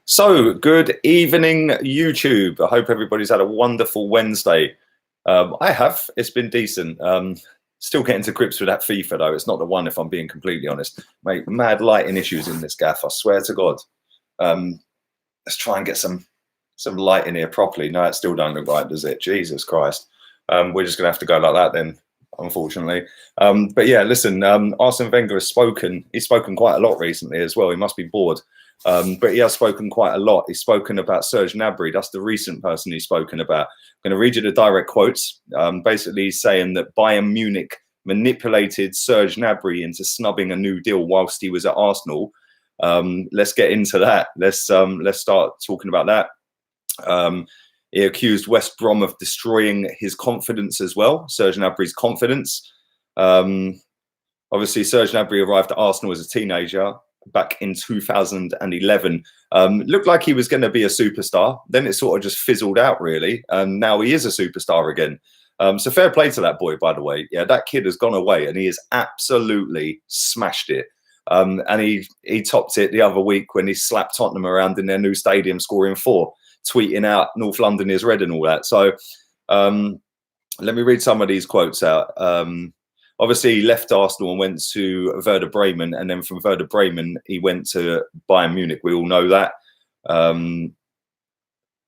So, good evening, YouTube. I hope everybody's had a wonderful Wednesday. I have. It's been decent. Still getting to grips with that FIFA, though. It's not the one, if I'm being completely honest. Mate, mad lighting issues in this gaff, I swear to God. Let's try and get some light in here properly. No, it still don't look right, does it? Jesus Christ. We're just going to have to go like that then, unfortunately. But yeah, listen, Arsene Wenger has spoken. He's spoken quite a lot recently as well. He must be bored. But he has spoken quite a lot. He's spoken about Serge Gnabry. That's the recent person he's spoken about. I'm going to read you the direct quotes. Basically saying that Bayern Munich manipulated Serge Gnabry into snubbing a new deal whilst he was at Arsenal. Let's get into that. Let's start talking about that. He accused West Brom of destroying his confidence as well, Serge Gnabry's confidence. Obviously, Serge Gnabry arrived at Arsenal as a teenager back in 2011. Looked like he was going to be a superstar. Then it sort of just fizzled out, really. And now he is a superstar again. So fair play to that boy, by the way. Yeah, that kid has gone away and he has absolutely smashed it. And he topped it the other week when he slapped Tottenham around in their new stadium, scoring 4, tweeting out North London is red and all that. So let me read some of these quotes out. Obviously, he left Arsenal and went to Werder Bremen, and then from Werder Bremen, he went to Bayern Munich. We all know that.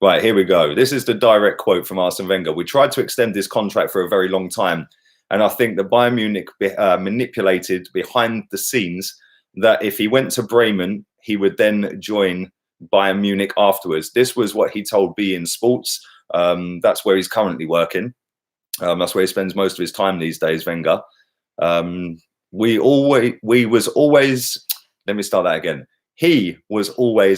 Right, here we go. This is the direct quote from Arsene Wenger. We tried to extend this contract for a very long time, and I think that Bayern Munich manipulated behind the scenes that if he went to Bremen, he would then join Bayern Munich afterwards. This was what he told beIN Sports. That's where he's currently working. That's where he spends most of his time these days, Wenger. He was always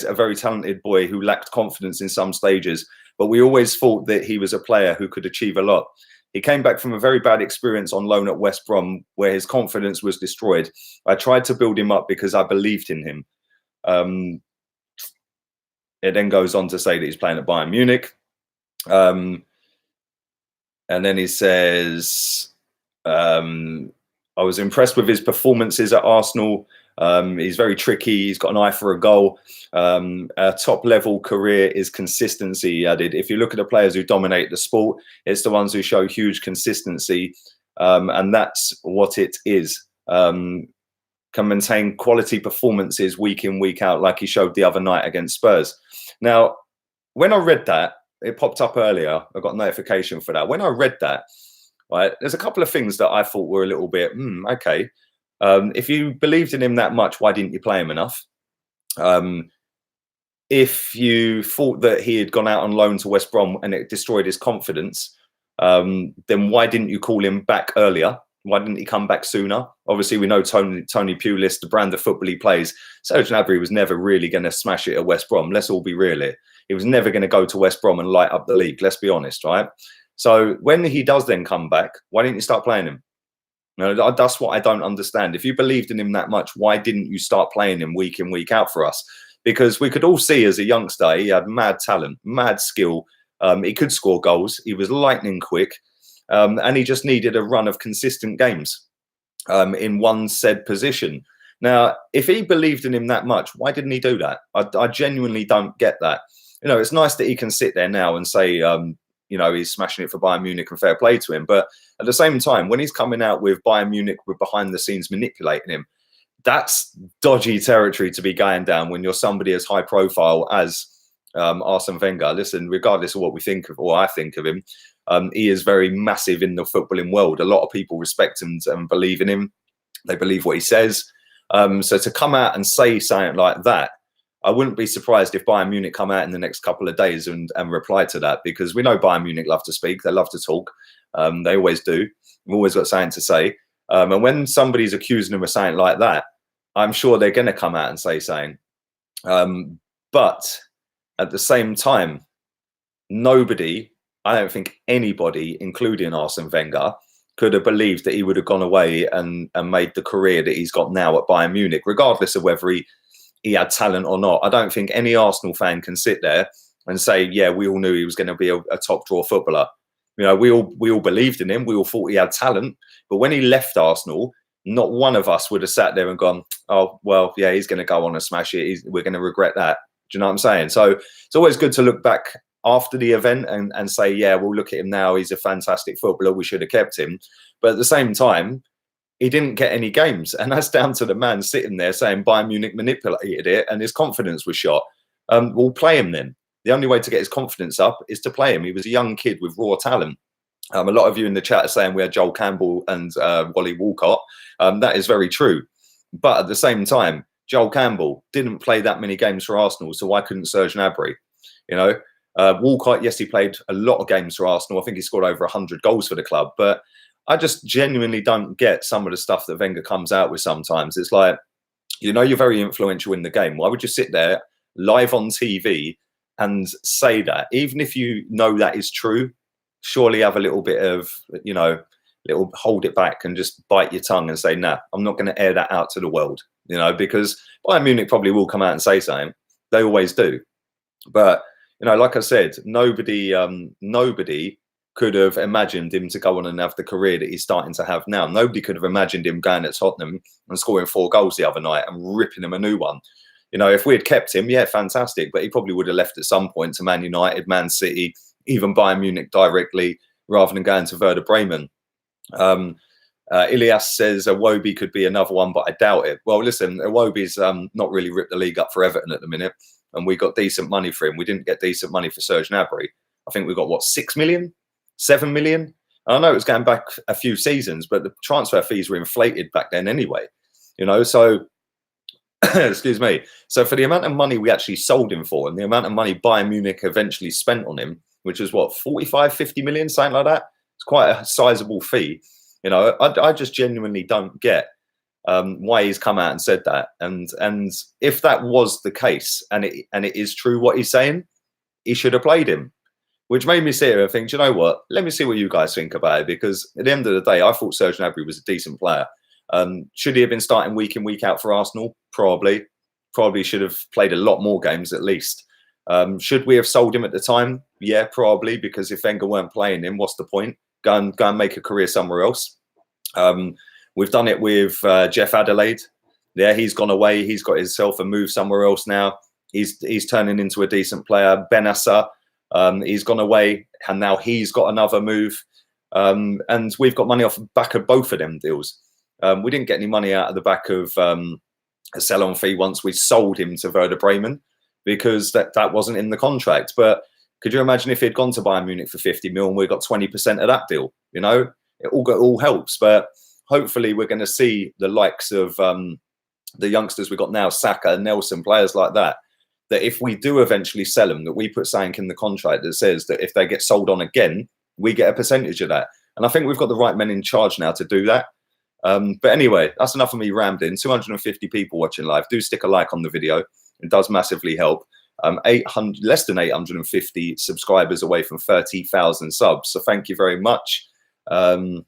a very talented boy who lacked confidence in some stages, but we always thought that he was a player who could achieve a lot. He came back from a very bad experience on loan at West Brom, where his confidence was destroyed. I tried to build him up because I believed in him. It then goes on to say that he's playing at Bayern Munich. And then he says, I was impressed with his performances at Arsenal. He's very tricky. He's got an eye for a goal. A top-level career is consistency, he added. If you look at the players who dominate the sport, it's the ones who show huge consistency. And that's what it is. Can maintain quality performances week in, week out, like he showed the other night against Spurs. Now, when I read that, it popped up earlier. I got a notification for that. When I read that, right, there's a couple of things that I thought were a little bit, okay. If you believed in him that much, why didn't you play him enough? If you thought that he had gone out on loan to West Brom and it destroyed his confidence, then why didn't you call him back earlier? Why didn't he come back sooner? Obviously, we know Tony Pulis, the brand of football he plays. Serge Gnabry was never really going to smash it at West Brom. Let's all be real here. He was never going to go to West Brom and light up the league. Let's be honest, right? So when he does then come back, why didn't you start playing him? You know, that's what I don't understand. If you believed in him that much, why didn't you start playing him week in, week out for us? Because we could all see as a youngster, he had mad talent, mad skill. He could score goals. He was lightning quick. And he just needed a run of consistent games in one said position. Now, if he believed in him that much, why didn't he do that? I genuinely don't get that. You know, it's nice that he can sit there now and say, you know, he's smashing it for Bayern Munich and fair play to him. But at the same time, when he's coming out with Bayern Munich with behind the scenes manipulating him, that's dodgy territory to be going down when you're somebody as high profile as Arsene Wenger. Listen, regardless of what we think of or I think of him, he is very massive in the footballing world. A lot of people respect him and believe in him. They believe what he says. So to come out and say something like that, I wouldn't be surprised if Bayern Munich come out in the next couple of days and reply to that, because we know Bayern Munich love to speak. They love to talk. They always do. We've always got something to say. And when somebody's accusing them of something like that, I'm sure they're going to come out and say something. But at the same time, nobody, I don't think anybody, including Arsene Wenger, could have believed that he would have gone away and made the career that he's got now at Bayern Munich, regardless of whether he had talent or not. I don't think any Arsenal fan can sit there and say, yeah, we all knew he was going to be a top draw footballer. You know, we all believed in him. We all thought he had talent. But when he left Arsenal, not one of us would have sat there and gone, oh, well, yeah, he's going to go on and smash it. We're going to regret that. Do you know what I'm saying? So it's always good to look back after the event and say, yeah, we'll look at him now. He's a fantastic footballer. We should have kept him. But at the same time, he didn't get any games. And that's down to the man sitting there saying Bayern Munich manipulated it and his confidence was shot. We'll play him then. The only way to get his confidence up is to play him. He was a young kid with raw talent. A lot of you in the chat are saying we had Joel Campbell and Wally Walcott. That is very true. But at the same time, Joel Campbell didn't play that many games for Arsenal, so why couldn't Serge Gnabry? You know, Walcott, yes, he played a lot of games for Arsenal. I think he scored over 100 goals for the club. But I just genuinely don't get some of the stuff that Wenger comes out with sometimes. It's like, you know, you're very influential in the game. Why would you sit there live on TV and say that? Even if you know that is true, surely have a little bit of, you know, little hold it back and just bite your tongue and say, nah, I'm not going to air that out to the world, you know, because Bayern Munich probably will come out and say something. They always do. But, you know, like I said, nobody could have imagined him to go on and have the career that he's starting to have now. Nobody could have imagined him going at Tottenham and scoring 4 goals the other night and ripping him a new one. You know, if we had kept him, yeah, fantastic. But he probably would have left at some point to Man United, Man City, even Bayern Munich directly, rather than going to Werder Bremen. Ilias says Iwobi could be another one, but I doubt it. Well, listen, Iwobi's not really ripped the league up for Everton at the minute, and we got decent money for him. We didn't get decent money for Serge Gnabry. I think we got, what, 6 million? 7 million? I know it was going back a few seasons, but the transfer fees were inflated back then anyway. You know, so excuse me. So for the amount of money we actually sold him for and the amount of money Bayern Munich eventually spent on him, which was what, 45, 50 million, something like that. It's quite a sizable fee. You know, I just genuinely don't get why he's come out and said that. And if that was the case and it is true what he's saying, he should have played him. Which made me sit here and think, do you know what? Let me see what you guys think about it. Because at the end of the day, I thought Serge Gnabry was a decent player. Should he have been starting week in, week out for Arsenal? Probably. Probably should have played a lot more games at least. Should we have sold him at the time? Yeah, probably. Because if Wenger weren't playing him, what's the point? Go and make a career somewhere else. We've done it with Jeff Adelaide. Yeah, he's gone away. He's got himself and moved somewhere else now. He's turning into a decent player. Benassa. He's gone away and now he's got another move. And we've got money off the back of both of them deals. We didn't get any money out of the back of a sell-on fee once we sold him to Werder Bremen because that wasn't in the contract. But could you imagine if he'd gone to Bayern Munich for 50 mil and we got 20% of that deal? You know, it all helps. But hopefully we're going to see the likes of the youngsters we've got now, Saka, Nelson, players like that, that if we do eventually sell them, that we put something in the contract that says that if they get sold on again, we get a percentage of that. And I think we've got the right men in charge now to do that. But anyway, that's enough of me rambling. 250 people watching live. Do stick a like on the video. It does massively help. 800, less than 850 subscribers away from 30,000 subs. So thank you very much. That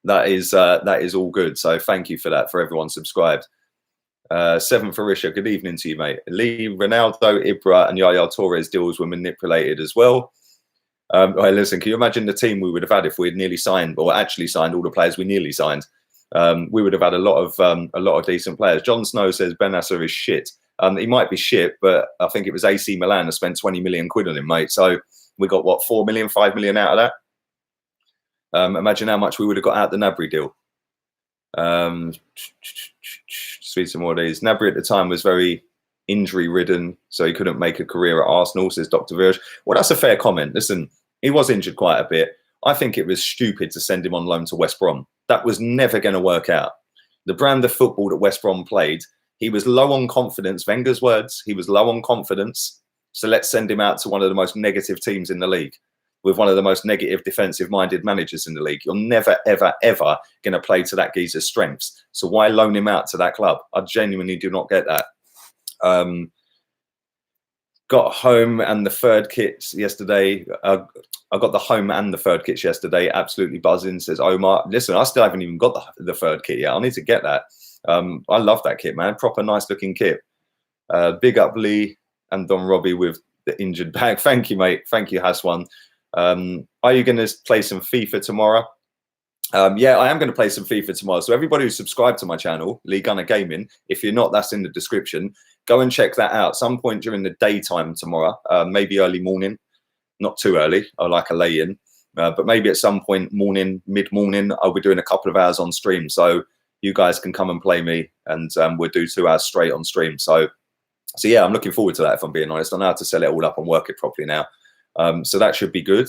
is all good. So thank you for that, for everyone subscribed. 7 for Risha, good evening to you, mate. Lee, Ronaldo, Ibra, and Yaya Torres deals were manipulated as well. Right, listen, can you imagine the team we would have had if we had nearly signed, or actually signed all the players we nearly signed? We would have had a lot of decent players. John Snow says Benassa is shit. He might be shit, but I think it was AC Milan that spent 20 million quid on him, mate. So we got what, 4 million, 5 million out of that. Imagine how much we would have got out the Gnabry deal. Sweet some more of these. Gnabry at the time was very injury ridden, so he couldn't make a career at Arsenal, says Dr. Virg. Well, that's a fair comment. Listen, he was injured quite a bit. I think it was stupid to send him on loan to West Brom. That was never going to work out. The brand of football that West Brom played, he was low on confidence. Wenger's words, he was low on confidence. So let's send him out to one of the most negative teams in the league, with one of the most negative defensive-minded managers in the league. You're never, ever, ever going to play to that geezer's strengths. So why loan him out to that club? I genuinely do not get that. Got home and the third kits yesterday. I got the home and the third kits yesterday. Absolutely buzzing, says Omar. Listen, I still haven't even got the third kit yet. I need to get that. I love that kit, man. Proper nice-looking kit. Big up Lee and Don Robbie with the injured back. Thank you, mate. Thank you, Haswan. Are you going to play some FIFA tomorrow? Yeah, I am going to play some FIFA tomorrow. So everybody who's subscribed to my channel, Lee Gunner Gaming, if you're not, that's in the description. Go and check that out. Some point during the daytime tomorrow, maybe early morning, not too early. I like a lay-in, but maybe at some point morning, mid-morning, I'll be doing a couple of hours on stream. So you guys can come and play me, and we'll do 2 hours straight on stream. So yeah, I'm looking forward to that, if I'm being honest. I know how to set it all up and work it properly now. So that should be good.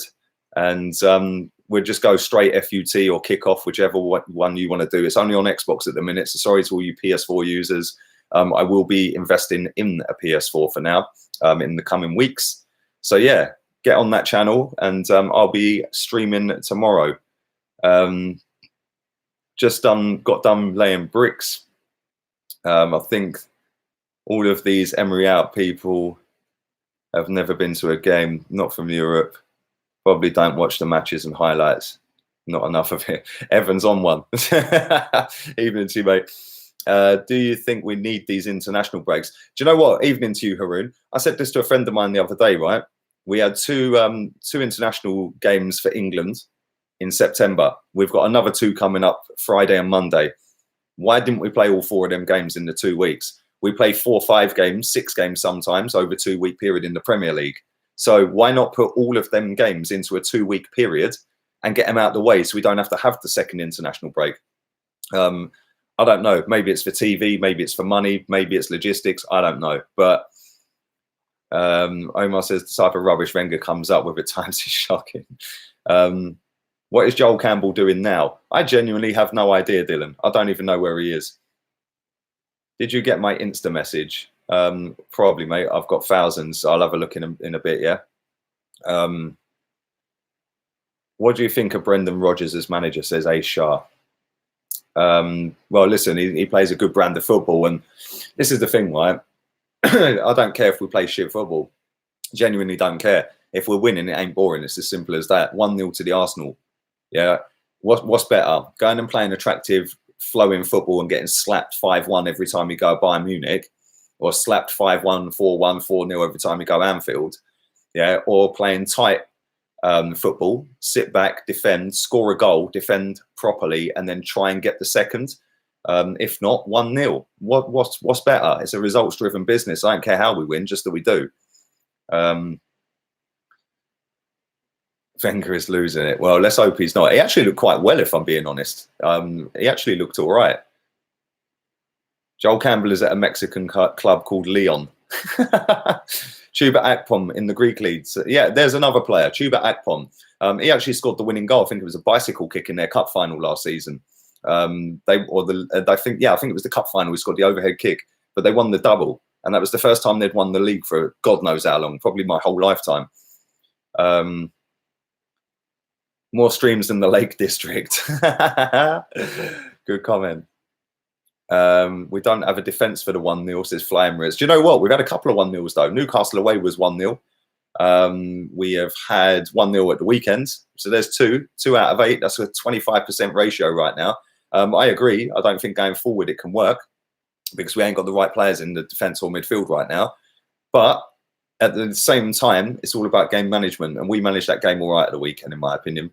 And we'll just go straight FUT or kickoff, whichever one you want to do. It's only on Xbox at the minute, so sorry to all you PS4 users. I will be investing in a PS4 for now in the coming weeks. So yeah, get on that channel, and I'll be streaming tomorrow. Just got done laying bricks. I think all of these Emery out people have never been to a game, not from Europe. Probably don't watch the matches and highlights. Not enough of it. Evans on one. Evening to you, mate. Do you think we need these international breaks? Do you know what? Evening to you, Haroon. I said this to a friend of mine the other day, right? We had two international games for England in September. We've got another 2 coming up Friday and Monday. Why didn't we play all 4 of them games in the 2 weeks? We play 4, 5 games, 6 games sometimes over a 2-week period in the Premier League. So why not put all of them games into a 2-week period and get them out of the way so we don't have to have the second international break? I don't know. Maybe it's for TV. Maybe it's for money. Maybe it's logistics. I don't know. But Omar says the type of rubbish Wenger comes up with at times is shocking. What is Joel Campbell doing now? I genuinely have no idea, Dylan. I don't even know where he is. Did you get my Insta message? Probably, mate. I've got thousands. I'll have a look in a bit, yeah. What do you think of Brendan Rodgers as manager, says A. Shah? Well, listen, he plays a good brand of football, and this is the thing, right? I don't care if we play shit football. Genuinely don't care. If we're winning, it ain't boring. It's as simple as that. 1-0 to the Arsenal. Yeah. What's better? Going and playing attractive, flowing football and getting slapped 5-1 every time you go Bayern Munich, or slapped 5-1, 4-1, 4-0 every time you go Anfield, yeah, or playing tight football, sit back, defend, score a goal, defend properly, and then try and get the second. If not, 1-0. What's better? It's a results-driven business. I don't care how we win, just that we do. Wenger is losing it. Well, let's hope he's not. He actually looked quite well, if I'm being honest. He actually looked all right. Joel Campbell is at a Mexican club called Leon. Chuba Akpom in the Greek league. So, yeah, there's another player, Chuba Akpom. He actually scored the winning goal. I think it was a bicycle kick in their cup final last season. I think it was the cup final. He scored the overhead kick, but they won the double, and that was the first time they'd won the league for God knows how long, probably my whole lifetime. More streams than the Lake District. Good comment. We don't have a defence for the 1-0, says Flying Riz. Do you know what? We've had a couple of 1-0s though. Newcastle away was 1-0. We have had 1-0 at the weekend. So there's 2 out of 8. That's a 25% ratio right now. I agree. I don't think going forward it can work because we ain't got the right players in the defence or midfield right now. But at the same time, it's all about game management, and we managed that game all right at the weekend, in my opinion.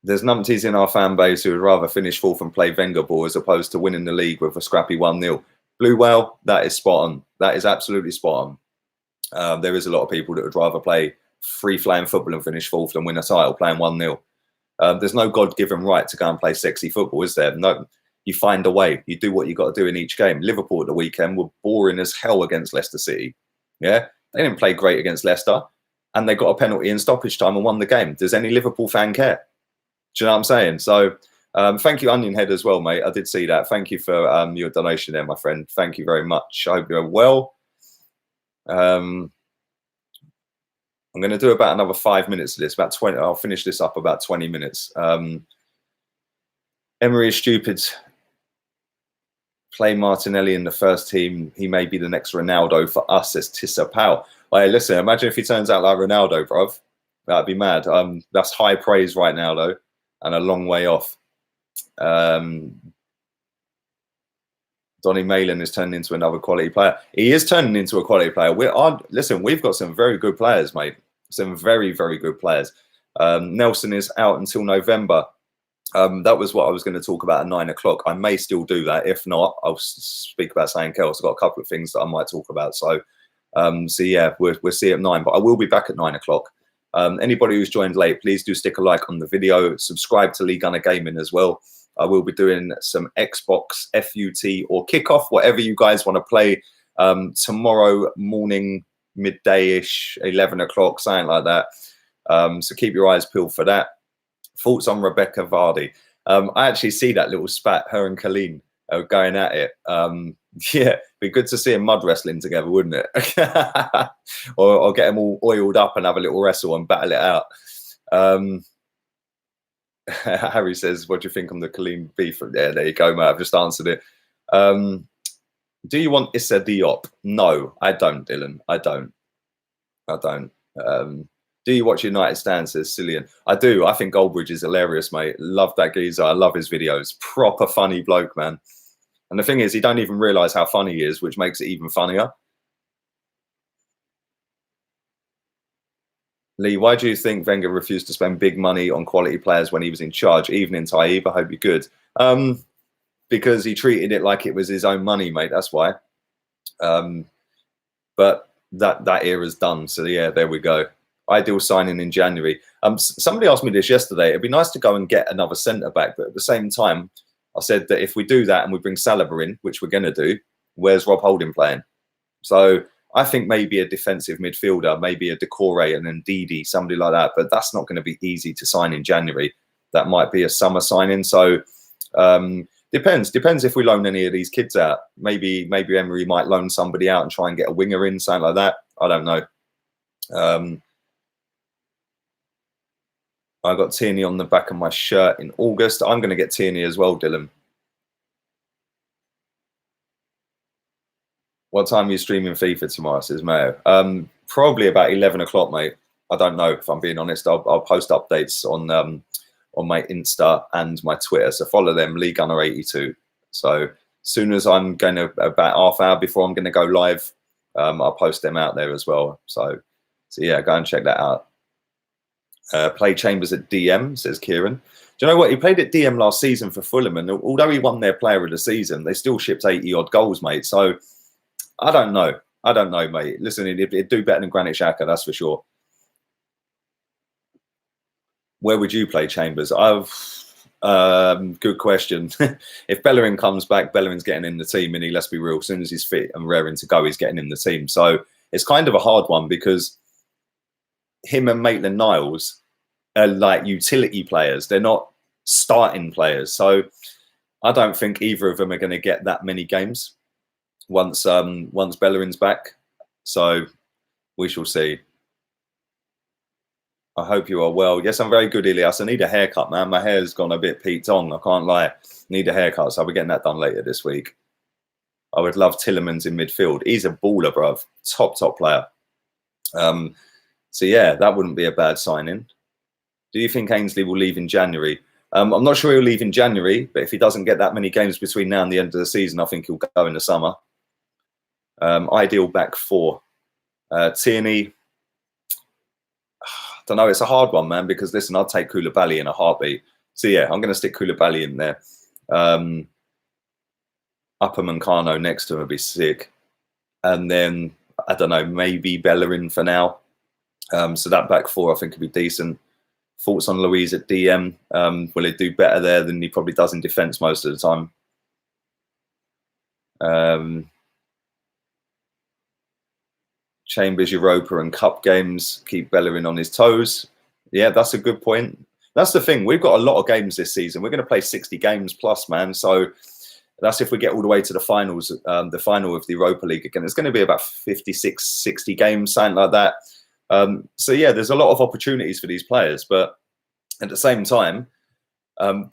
There's numpties in our fan base who would rather finish 4th and play Wenger ball as opposed to winning the league with a scrappy 1-0. Blue Whale, that is spot on. That is absolutely spot on. There is a lot of people that would rather play free-flowing football and finish 4th than win a title playing 1-0. There's no God-given right to go and play sexy football, is there? No. You find a way. You do what you got to do in each game. Liverpool at the weekend were boring as hell against Leicester City. Yeah, they didn't play great against Leicester, and they got a penalty in stoppage time and won the game. Does any Liverpool fan care? Do you know what I'm saying? So thank you, Onion Head, as well, mate. I did see that. Thank you for your donation there, my friend. Thank you very much. I hope you're well. I'm going to do about another 5 minutes of this. About 20. I'll finish this up about 20 minutes. Emery is stupid. Play Martinelli in the first team. He may be the next Ronaldo for us, says Tissa Powell. Hey, listen, imagine if he turns out like Ronaldo, bruv. That'd be mad. That's high praise right now, though, and a long way off. Donny Malin is turning into another quality player. He is turning into a quality player. Listen, we've got some very good players, mate. Some very, very good players. Nelson is out until November. That was what I was going to talk about at 9 o'clock. I may still do that. If not, I'll speak about something else. I've got a couple of things that I might talk about. So yeah, we'll see at 9. But I will be back at 9 o'clock. Anybody who's joined late, please do stick a like on the video. Subscribe to League Gunner Gaming as well. I will be doing some Xbox, FUT, or Kickoff, whatever you guys want to play tomorrow morning, midday-ish, 11 o'clock, something like that. So keep your eyes peeled for that. Thoughts on Rebecca Vardy? I actually see that little spat, her and Colleen going at it. Yeah, be good to see them mud wrestling together, wouldn't it? or get them all oiled up and have a little wrestle and battle it out. Harry says, what do you think on the Colleen beef? There you go, mate. I've just answered it. Do you want S.Teov? No, I don't, Dylan. I don't. Do you watch United Stand, says Cillian? I do. I think Goldbridge is hilarious, mate. Love that geezer. I love his videos. Proper funny bloke, man. And the thing is, he don't even realise how funny he is, which makes it even funnier. Lee, why do you think Wenger refused to spend big money on quality players when he was in charge? Evening, Taib. I hope you're good. Because he treated it like it was his own money, mate. That's why. But that era's done. So, yeah, there we go. Ideal signing in January. Somebody asked me this yesterday. It'd be nice to go and get another centre-back. But at the same time, I said that if we do that and we bring Saliba in, which we're going to do, where's Rob Holding playing? So I think maybe a defensive midfielder, maybe a Decore and then Didi, somebody like that. But that's not going to be easy to sign in January. That might be a summer signing. So depends if we loan any of these kids out. Maybe Emery might loan somebody out and try and get a winger in, something like that. I don't know. I got Tierney on the back of my shirt in August. I'm going to get Tierney as well, Dylan. What time are you streaming FIFA tomorrow, says Mayo? Probably about 11 o'clock, mate. I don't know, if I'm being honest. I'll post updates on my Insta and my Twitter. So follow them, Lee Gunner 82. So as soon as I'm going to, about half hour before I'm going to go live, I'll post them out there as well. So yeah, go and check that out. Play Chambers at DM, says Kieran. Do you know what? He played at DM last season for Fulham, and although he won their player of the season, they still shipped 80-odd goals, mate. So I don't know. I don't know, mate. Listen, it'd do better than Granit Xhaka, that's for sure. Where would you play Chambers? Good question. If Bellerin comes back, Bellerin's getting in the team, and let's be real, as soon as he's fit and raring to go, he's getting in the team. So it's kind of a hard one because him and Maitland-Niles are like utility players. They're not starting players. So I don't think either of them are going to get that many games once Bellerin's back. So we shall see. I hope you are well. Yes, I'm very good, Ilias. I need a haircut, man. My hair's gone a bit peaked on. I can't lie. Need a haircut, so I'll be getting that done later this week. I would love Tillemans in midfield. He's a baller, bruv. Top player. So yeah, that wouldn't be a bad signing. Do you think Ainsley will leave in January? I'm not sure he'll leave in January, but if he doesn't get that many games between now and the end of the season, I think he'll go in the summer. Ideal back four. Tierney, I don't know. It's a hard one, man, because listen, I'll take Koulibaly in a heartbeat. So yeah, I'm going to stick Koulibaly in there. Upper Mancano next to him would be sick. And then, I don't know, maybe Bellerin for now. So that back four, I think, could be decent. Thoughts on Louise at DM? Will he do better there than he probably does in defence most of the time? Chambers, Europa and Cup games keep Bellerin on his toes. Yeah, that's a good point. That's the thing. We've got a lot of games this season. We're going to play 60 games plus, man. So that's if we get all the way to the finals, the final of the Europa League again. It's going to be about 56, 60 games, something like that. So yeah, there's a lot of opportunities for these players, but at the same time,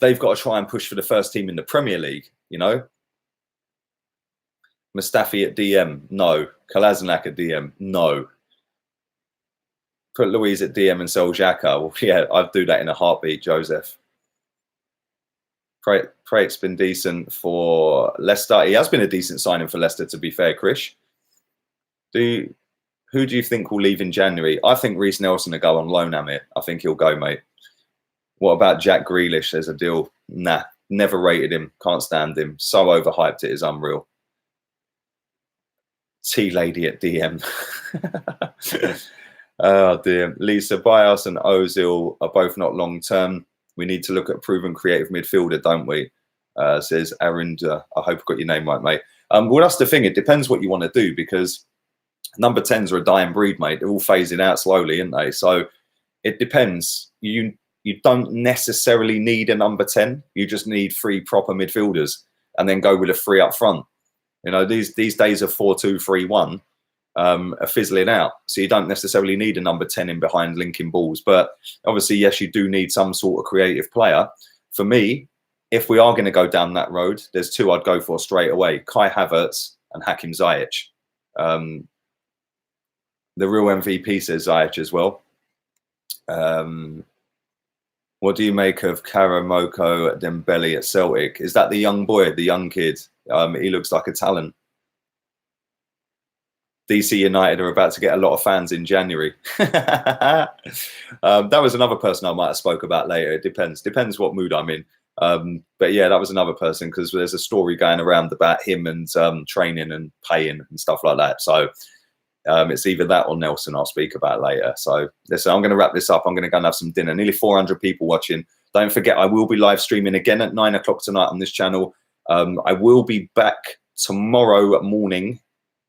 they've got to try and push for the first team in the Premier League, you know. Mustafi at DM, no. Kolasinac at DM, no. Put Louise at DM and sell Xhaka. Well, yeah, I'd do that in a heartbeat, Joseph. Prate's been decent for Leicester. He has been a decent signing for Leicester, to be fair, Krish. Who Who do you think will leave in January? I think Reece Nelson will go on loan, Amir. I think he'll go, mate. What about Jack Grealish? There's a deal. Nah, never rated him. Can't stand him. So overhyped, it is unreal. T-Lady at DM. Oh, dear. Lisa, Bias and Ozil are both not long-term. We need to look at a proven creative midfielder, don't we? Says Arinda. I hope I got your name right, mate. Well, that's the thing. It depends what you want to do, because number 10s are a dying breed, mate. They're all phasing out slowly, aren't they? So it depends. You don't necessarily need a number 10. You just need 3 proper midfielders and then go with a 3 up front. You know, these days of 4-2-3-1 are fizzling out. So you don't necessarily need a number 10 in behind linking balls. But obviously, yes, you do need some sort of creative player. For me, if we are going to go down that road, there's 2 I'd go for straight away. Kai Havertz and Hakim Ziyech. The real MVP says Ziyech as well. What do you make of Karamoko Dembele at Celtic? Is that the young boy, the young kid? He looks like a talent. DC United are about to get a lot of fans in January. That was another person I might have spoke about later. It depends what mood I'm in. But yeah, that was another person, because there's a story going around about him and training and paying and stuff like that. So it's either that or Nelson I'll speak about later. So listen, I'm going to wrap this up. I'm going to go and have some dinner. Nearly 400 people watching. Don't forget, I will be live streaming again at 9 o'clock tonight on this channel. I will be back tomorrow morning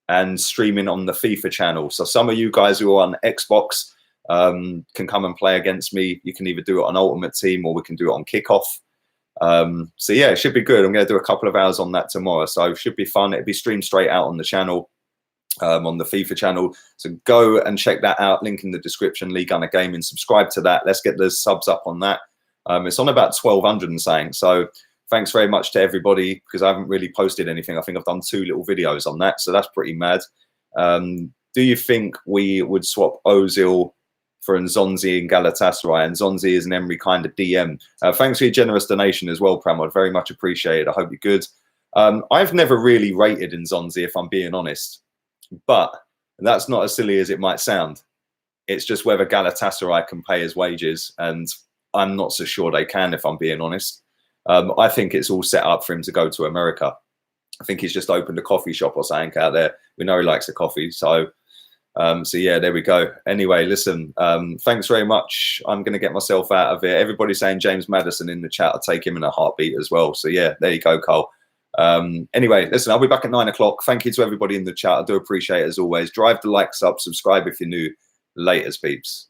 and streaming on the FIFA channel. So some of you guys who are on Xbox can come and play against me. You can either do it on Ultimate Team or we can do it on Kickoff. So yeah, it should be good. I'm going to do a couple of hours on that tomorrow. So it should be fun. It'll be streamed straight out on the channel. On the FIFA channel, so go and check that out. Link in the description. League Gunner Gaming. Subscribe to that. Let's get the subs up on that. It's on about 1,200 and saying. So thanks very much to everybody, because I haven't really posted anything. I think I've done 2 little videos on that, so that's pretty mad. Do you think we would swap Ozil for Nzonzi and Galatasaray? And Nzonzi is an Emery kind of DM. Thanks for your generous donation as well, Pramod. Very much appreciated. I hope you're good. I've never really rated Nzonzi, if I'm being honest. But that's not as silly as it might sound. It's just whether Galatasaray can pay his wages, and I'm not so sure they can, if I'm being honest. I think it's all set up for him to go to America. I think he's just opened a coffee shop or something out there. We know he likes the coffee. So yeah, there we go. Anyway, listen, thanks very much. I'm going to get myself out of it. Everybody's saying James Maddison in the chat. I'll take him in a heartbeat as well. So yeah, there you go, Cole. Anyway, listen, I'll be back at 9 o'clock. Thank you to everybody in the chat. I do appreciate it as always. Drive the likes up, subscribe if you're new. Laters, peeps.